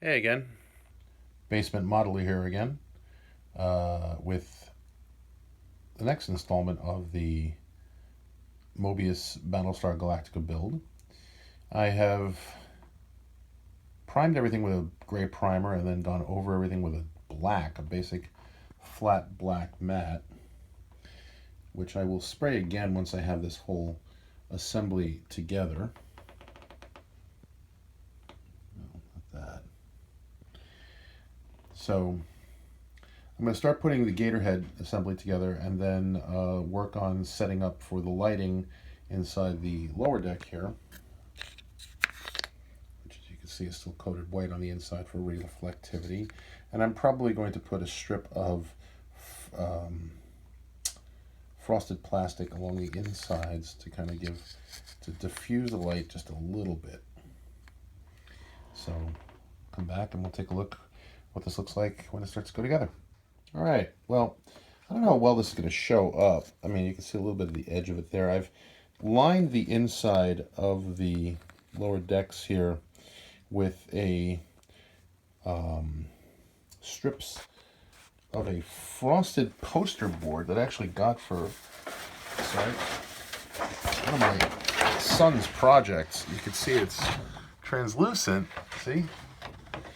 Hey again, Basement Modeler here again with the next installment of the Moebius Battlestar Galactica build. I have primed everything with a gray primer and then gone over everything with a basic flat black matte, which I will spray again once I have this whole assembly together. Like that. So I'm going to start putting the Gator head assembly together and then work on setting up for the lighting inside the lower deck here, which as you can see is still coated white on the inside for reflectivity. And I'm probably going to put a strip of frosted plastic along the insides to kind of diffuse the light just a little bit. So come back and we'll take a look what this looks like when it starts to go together. All right, well, I don't know how well this is going to show up. I mean, you can see a little bit of the edge of it there. I've lined the inside of the lower decks here with strips of a frosted poster board that I actually got for one of my son's projects. You can see it's translucent, see?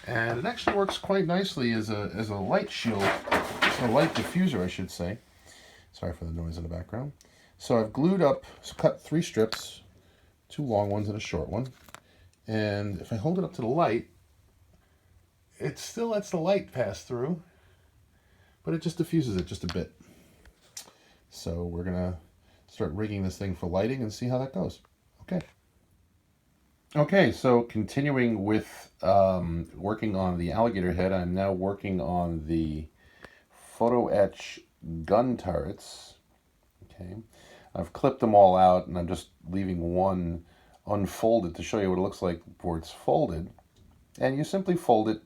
And it actually works quite nicely as a light shield, a light diffuser, I should say. Sorry for the noise in the background. So I've cut 3 strips, 2 long ones and a short one. And if I hold it up to the light, it still lets the light pass through, but it just diffuses it just a bit. So we're gonna start rigging this thing for lighting and see how that goes. Okay, so continuing with working on the alligator head, I'm now working on the Photoetch gun turrets. Okay, I've clipped them all out and I'm just leaving one unfolded to show you what it looks like before it's folded. And you simply fold it,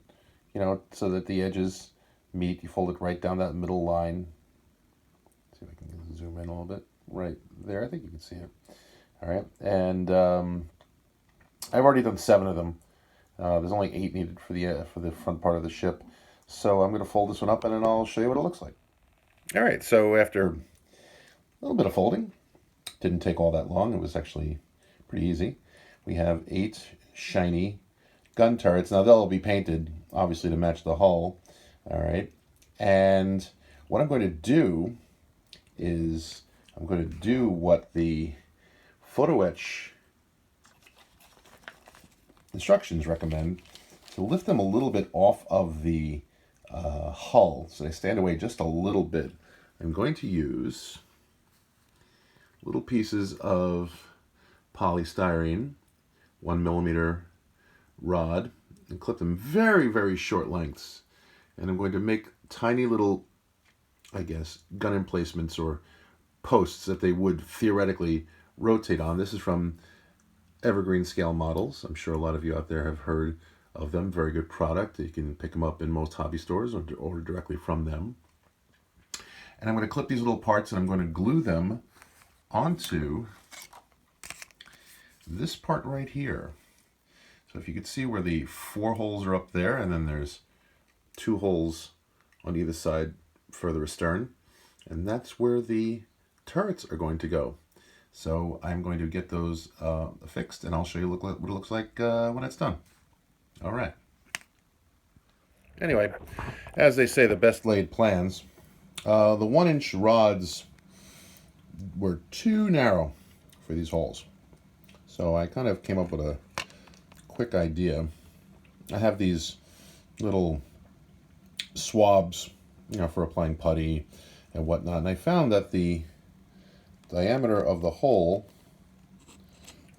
so that the edges meet. You fold it right down that middle line. See if I can zoom in a little bit. Right there, I think you can see it. All right, and I've already done 7 of them. There's only 8 needed for the front part of the ship. So I'm going to fold this one up and then I'll show you what it looks like. All right, so after a little bit of folding, didn't take all that long. It was actually pretty easy. We have 8 shiny gun turrets. Now they'll be painted, obviously, to match the hull. All right, and what I'm going to do is I'm going to do what the Photoetch instructions recommend, to lift them a little bit off of the hull so they stand away just a little bit. I'm going to use little pieces of polystyrene, 1mm rod, and clip them very, very short lengths. And I'm going to make tiny little, I guess, gun emplacements or posts that they would theoretically rotate on. This is from Evergreen Scale Models. I'm sure a lot of you out there have heard of them. Very good product. You can pick them up in most hobby stores or order directly from them. And I'm going to clip these little parts and I'm going to glue them onto this part right here. So if you could see where the 4 holes are up there, and then there's 2 holes on either side further astern, and that's where the turrets are going to go. So I'm going to get those fixed, and I'll show you what it looks like when it's done. All right. Anyway, as they say, the best laid plans. The 1-inch rods were too narrow for these holes. So I kind of came up with a quick idea. I have these little swabs, for applying putty and whatnot, and I found that the diameter of the hole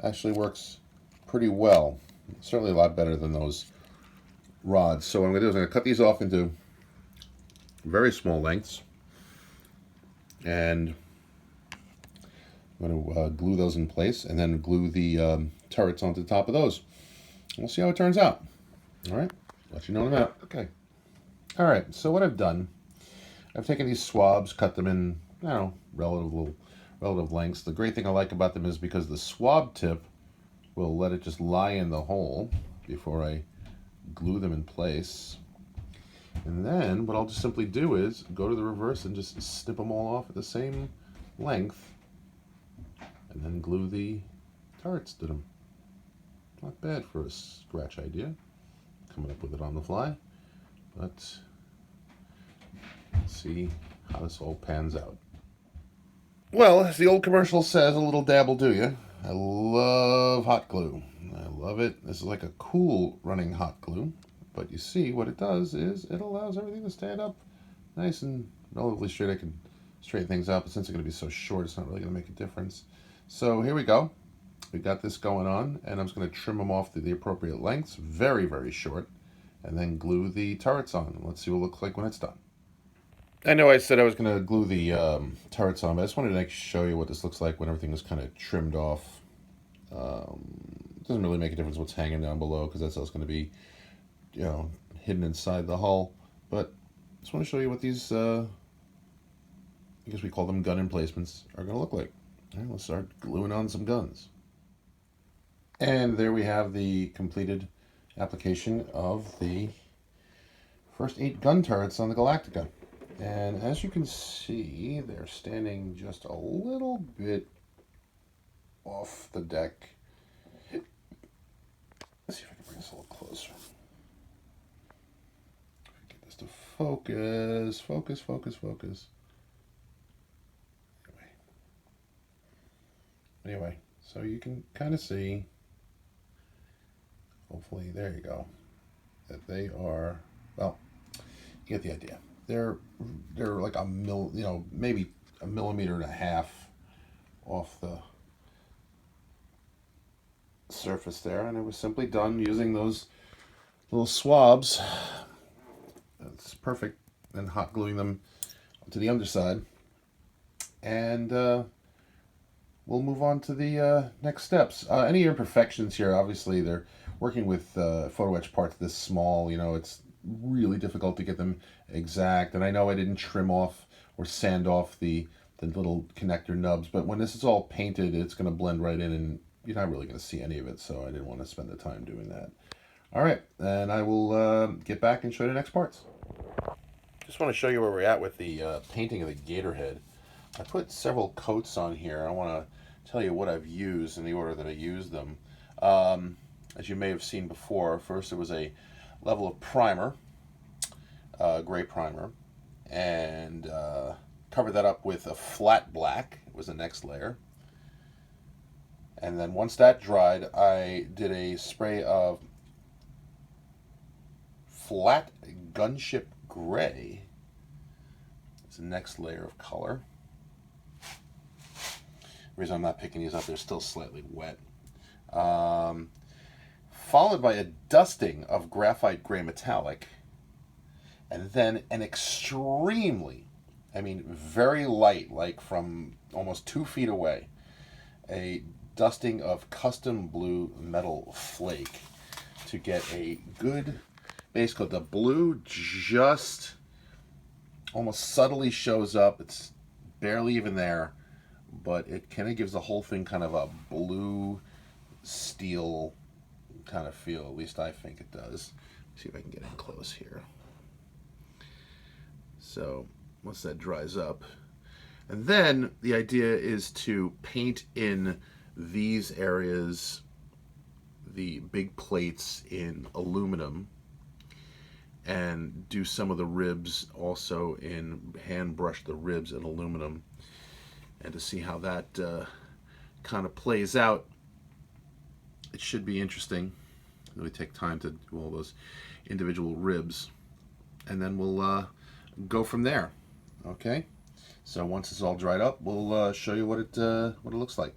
actually works pretty well. Certainly a lot better than those rods. So what I'm going to do is I'm going to cut these off into very small lengths, and I'm going to glue those in place and then glue the turrets onto the top of those. We'll see how it turns out. All right, let you know in a minute. Okay. All right, so what I've done, I've taken these swabs, cut them in, relative lengths. The great thing I like about them is because the swab tip will let it just lie in the hole before I glue them in place. And then what I'll just simply do is go to the reverse and just snip them all off at the same length, and then glue the turrets to them. Not bad for a scratch idea. Coming up with it on the fly, but let's see how this all pans out. Well, as the old commercial says, a little dab will do you. I love hot glue. I love it. This is like a cool running hot glue, but you see what it does is it allows everything to stand up nice and relatively straight. I can straighten things up, but since it's going to be so short, it's not really going to make a difference. So here we go. We got this going on, and I'm just going to trim them off to the appropriate lengths, very, very short, and then glue the turrets on. Let's see what it looks like when it's done. I know I said I was going to glue the turrets on, but I just wanted to show you what this looks like when everything is kind of trimmed off. It doesn't really make a difference what's hanging down below, because that's all going to be, you know, hidden inside the hull. But I just want to show you what these, I guess we call them gun emplacements, are going to look like. All right, let's start gluing on some guns. And there we have the completed application of the first 8 gun turrets on the Galactica. And as you can see, they're standing just a little bit off the deck. Let's see if I can bring this a little closer. Get this to focus, focus, focus, focus. Anyway, so you can kind of see, hopefully, there you go, that they are, well, you get the idea. They're like maybe 1.5 millimeters off the surface there, and it was simply done using those little swabs. That's perfect. And hot gluing them to the underside, and we'll move on to the next steps. Any imperfections here, obviously, they're working with Photoetch parts this small. You know, it's really difficult to get them exact. And I know I didn't trim off or sand off the little connector nubs, but when this is all painted, it's going to blend right in, and you're not really going to see any of it, so I didn't want to spend the time doing that. All right, and I will get back and show you the next parts. Just want to show you where we're at with the painting of the Gator head. I put several coats on here. I want to tell you what I've used in the order that I used them. As you may have seen before, first it was a level of primer, gray primer, and covered that up with a flat black. It was the next layer. And then once that dried, I did a spray of flat gunship gray. It's the next layer of color. The reason I'm not picking these up, they're still slightly wet. Followed by a dusting of graphite gray metallic, and then an extremely, very light, like from almost 2 feet away, a dusting of custom blue metal flake to get a good base coat. The blue just almost subtly shows up. It's barely even there, but it kind of gives the whole thing kind of a blue steel kind of feel. At least I think it does. See if I can get in close here. So once that dries up, and then the idea is to paint in these areas, the big plates, in aluminum, and do some of the ribs also in hand brush the ribs in aluminum, and to see how that kind of plays out. It should be interesting. Really take time to do all those individual ribs, and then we'll go from there. Okay, so once it's all dried up, we'll show you what it looks like.